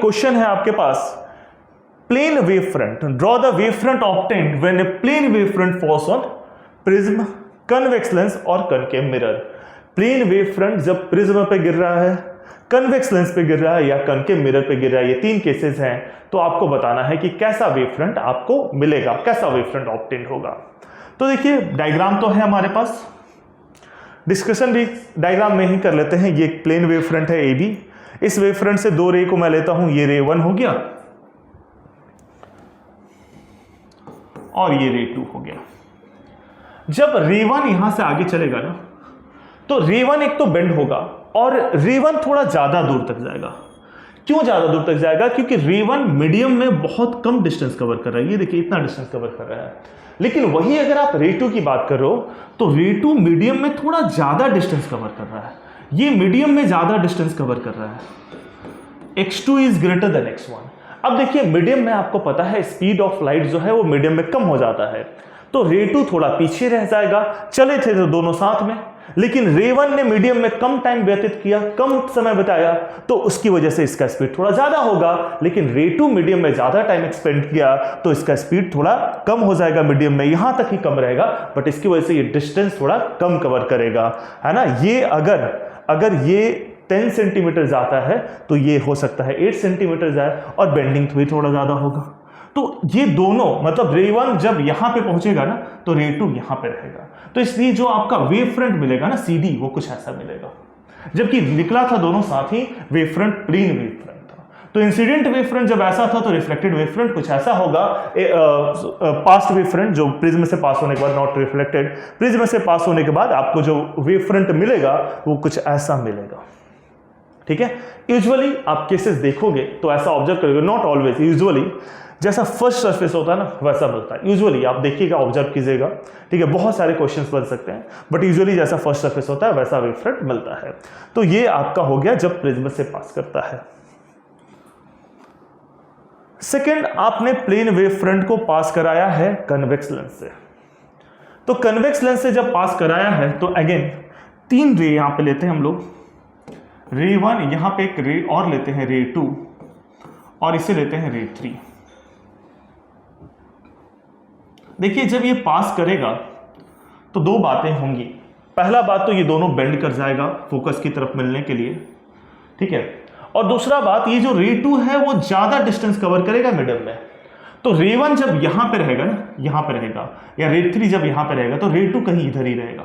Question है आपके पास, plane wave front, draw the wave front obtained when a plane wave front falls on prism, convex lens और concave mirror. Plane wave front जब prism पे गिर रहा है, कन्वेक्स लेंस पे गिर रहा है या कनकेव मिरर पे गिर रहा है, ये तीन केसेस हैं, तो आपको बताना है कि कैसा वेव फ्रंट आपको मिलेगा, कैसा वेव फ्रंट ऑब्टेन होगा। तो देखिए डायग्राम तो है हमारे पास, डिस्कशन भी डायग्राम में ही कर लेते हैं। ये प्लेन वेव फ्रंट है ए बी, इस वेव फ्रंट से दो रे को मैं लेता हूं, ये रे 1 हो गया और ये रे 2 हो गया। जब रे 1 यहां से आगे चलेगा ना, तो रे 1 एक तो बेंड होगा और रे 1 थोड़ा ज्यादा दूर तक जाएगा। क्यों ज्यादा दूर तक जाएगा? क्योंकि रे 1 मीडियम में बहुत कम डिस्टेंस कवर कर रहा है, ये देखिए इतना डिस्टेंस कवर कर रहा है। लेकिन वही अगर आप रे 2 की बात कर रहे हो तो रे 2 मीडियम में थोड़ा ज्यादा डिस्टेंस कवर कर रहा है, ये मीडियम में ज्यादा डिस्टेंस कवर कर रहा है। x2 is greater than x1। अब देखिए मीडियम में आपको पता है स्पीड ऑफ लाइट जो है वो मीडियम में कम हो जाता है, तो रे 2 थोड़ा पीछे रह जाएगा। चले थे तो दोनों साथ में, लेकिन रे 1 ने मीडियम में कम टाइम व्यतीत किया, कम समय बिताया, तो उसकी वजह से इसका स्पीड थोड़ा ज्यादा होगा। लेकिन रे 2 मीडियम में ज्यादा टाइम एक्सपेंड किया तो इसका स्पीड थोड़ा कम हो जाएगा, मीडियम में यहां तक ही कम रहेगा, बट इसकी वजह से ये डिस्टेंस थोड़ा कम कवर करेगा, है ना। ये अगर ये 10 सेंटीमीटर जाता है तो ये हो सकता है 8 सेंटीमीटर जाए और बेंडिंग भी थोड़ा ज्यादा होगा। तो ये दोनों मतलब रे 1 जब यहां पे पहुंचेगा ना तो रे 2 यहां पे रहेगा, तो इसलिए जो आपका वेव फ्रंट मिलेगा ना सीधी, वो कुछ ऐसा मिलेगा। जबकि निकला था दोनों साथ ही wave front, plane wave front था। तो इंसिडेंट वेव फ्रंट जब ऐसा था तो रिफ्लेक्टेड वेव फ्रंट कुछ ऐसा होगा। पास्ट वेव फ्रंट जो प्रिज्म से पास होने के बाद, नॉट रिफ्लेक्टेड, प्रिज्म से पास होने के बाद आपको जो वेव फ्रंट मिलेगा वो कुछ ऐसा मिलेगा। ठीक है, यूजुअली आप केसेस देखोगे तो ऐसा ऑब्जर्व करोगे, नॉट ऑलवेज, यूजुअली जैसा फर्स्ट सरफेस होता है ना वैसा मिलता है। यूजुअली आप देखिएगा, ऑब्जर्व कीजिएगा, ठीक है, बहुत सारे क्वेश्चंस बन सकते हैं, बट यूजुअली जैसा फर्स्ट सरफेस होता है वैसा वेव फ्रंट मिलता है। तो ये आपका हो गया जब प्रिज्म से पास करता है। सेकेंड, आपने प्लेन वेव फ्रंट को पास कराया है कन्वेक्स लेंस से। तो कन्वेक्स लेंस से जब पास कराया है तो अगेन 3 रे यहां पे लेते हैं हम लोग, रे 1, यहां पे एक रे और लेते हैं रे 2 और इसे लेते हैं रे 3। देखिए जब ये पास करेगा तो दो बातें होंगी। पहला बात तो ये दोनों बेंड कर जाएगा फोकस की तरफ मिलने के लिए, ठीक है, और दूसरा बात ये जो रे 2 है वो ज्यादा डिस्टेंस कवर करेगा मीडियम में। तो रे 1 जब यहां पे रहेगा ना, यहां पे रहेगा, या रे 3 जब यहां पे रहेगा तो रे 2 कहीं इधर ही रहेगा।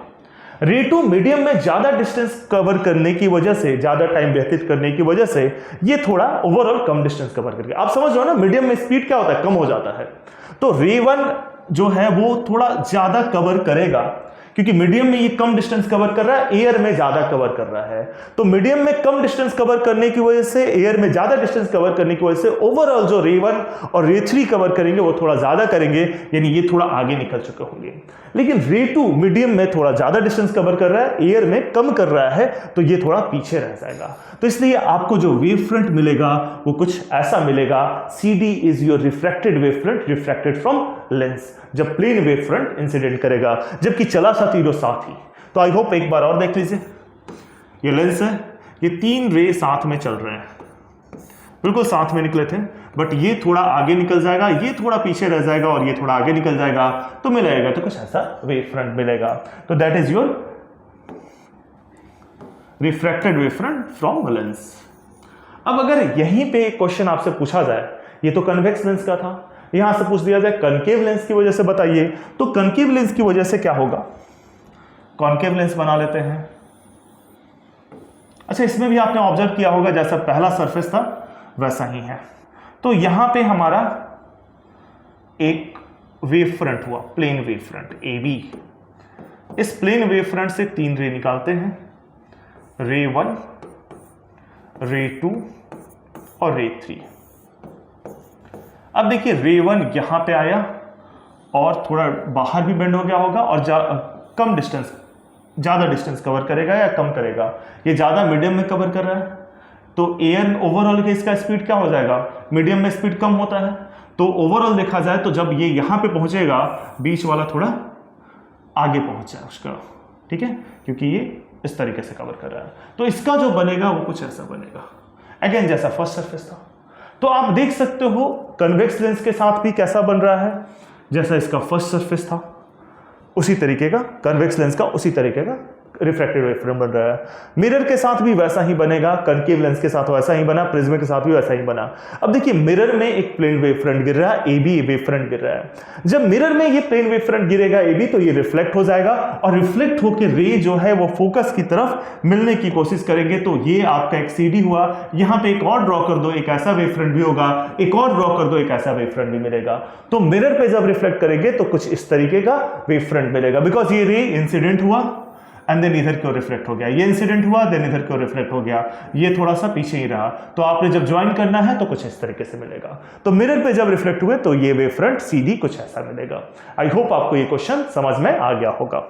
रे 2 मीडियम में ज्यादा डिस्टेंस कवर करने की वजह से, ज्यादा टाइम व्यतीत करने की वजह से ये थोड़ा ओवरऑल कम डिस्टेंस कवर करके, आप समझ रहे हो ना, मीडियम में स्पीड क्या होता है, कम हो जाता है। तो रे 1 जो है वो थोड़ा ज्यादा कवर करेगा क्योंकि मीडियम में ये कम डिस्टेंस कवर कर रहा है, एयर में ज्यादा कवर कर रहा है। तो मीडियम में कम डिस्टेंस कवर करने की वजह से, एयर में ज्यादा डिस्टेंस कवर करने की वजह से ओवरऑल जो रे 1 और रे 3 कवर करेंगे वो थोड़ा ज्यादा करेंगे, यानी ये थोड़ा आगे निकल चुके होंगे। लेकिन रे 2 मीडियम में थोड़ा ज्यादा डिस्टेंस कवर कर रहा है, एयर में कम कर रहा है, तो ये थोड़ा पीछे रह जाएगा। तो इसलिए आपको जो वेव फ्रंट मिलेगा वो कुछ ऐसा मिलेगा, CD is your refracted wave front, refracted from lens, जब प्लेन वेव फ्रंट इंसिडेंट करेगा, जबकि चला था तीनों साथ ही। तो आई होप एक बार और देख लीजिए, ये लेंस है, ये 3 रे साथ में चल रहे हैं, बिल्कुल साथ में निकले थे, बट ये थोड़ा आगे निकल जाएगा, ये थोड़ा पीछे रह जाएगा और ये थोड़ा आगे निकल जाएगा, तो मिलेगा तो कुछ ऐसा वेव फ्रंट मिलेगा। तो that is your refracted wave front from lens. अब अगर यहीं पे एक क्वेश्चन आपसे पूछा जाए, ये तो कन्वेक्स लेंस का था, यहां से पूछ दिया जाए कनकेव लेंस की वजह से बताइए, तो कनकेव लेंस की वजह से क्या होगा, कॉनकेव लेंस बना लेते हैं। अच्छा, इसमें भी आपने ऑब्जर्व किया होगा जैसा पहला सरफेस था वैसा ही है। तो यहां पे हमारा एक वेव फ्रंट हुआ, प्लेन वेव फ्रंट AB। इस प्लेन वेव फ्रंट से 3 रे निकालते हैं, रे 1, रे 2 और रे 3। अब देखिए रे 1 यहां पे आया और थोड़ा बाहर भी बेंड हो गया होगा और कम डिस्टेंस, ज्यादा डिस्टेंस कवर करेगा या कम करेगा, ये ज्यादा मीडियम में कवर कर रहा है, तो एयर ओवरऑल के इसका स्पीड क्या हो जाएगा, मीडियम में स्पीड कम होता है। तो ओवरऑल देखा जाए तो जब ये यहां पे पहुंचेगा, बीच वाला थोड़ा आगे पहुंच जाए उसका, ठीक है, क्योंकि ये इस तरीके से कवर कर रहा है। तो इसका जो बनेगा वो कुछ ऐसा बनेगा, अगेन जैसा फर्स्ट सरफेस था। तो आप देख सकते हो कन्वेक्स लेंस के साथ भी कैसा बन रहा है, जैसा इसका फर्स्ट सरफेस था उसी तरीके का, कन्वेक्स लेंस का उसी तरीके का रिफ्रैक्टेड वेव फ्रंट बन रहा है। मिरर के साथ भी वैसा ही बनेगा, कनकेव लेंस के साथ वैसा ही बना, प्रिज्म के साथ भी वैसा ही बना। अब देखिए मिरर में एक प्लेन वेव फ्रंट गिर रहा है, AB वेव फ्रंट गिर रहा है। जब मिरर में ये प्लेन वेव फ्रंट गिरेगा AB, तो ये रिफ्लेक्ट हो जाएगा और रिफ्लेक्ट होकर रे जो है वो फोकस की तरफ मिलने की कोशिश करेंगे। तो ये आपका एक CD हुआ। यहां पे एक और ड्रॉ कर दो, एक ऐसा वेव फ्रंट भी होगा, एक और ड्रॉ कर दो, एक ऐसा वेव फ्रंट भी मिलेगा। तो मिरर पे जब रिफ्लेक्ट करेंगे तो कुछ इस तरीके का वेव फ्रंट मिलेगा, बिकॉज ये रे इंसिडेंट हुआ एंड देन इधर क्यों रिफ्लेक्ट हो गया, ये इंसिडेंट हुआ देन इधर क्यों रिफ्लेक्ट हो गया, ये थोड़ा सा पीछे ही रहा। तो आपने जब ज्वाइन करना है तो कुछ इस तरीके से मिलेगा। तो मिरर पे जब रिफ्लेक्ट हुए तो ये वेव फ्रंट CD कुछ ऐसा मिलेगा। आई होप आपको ये क्वेश्चन समझ में आ गया होगा।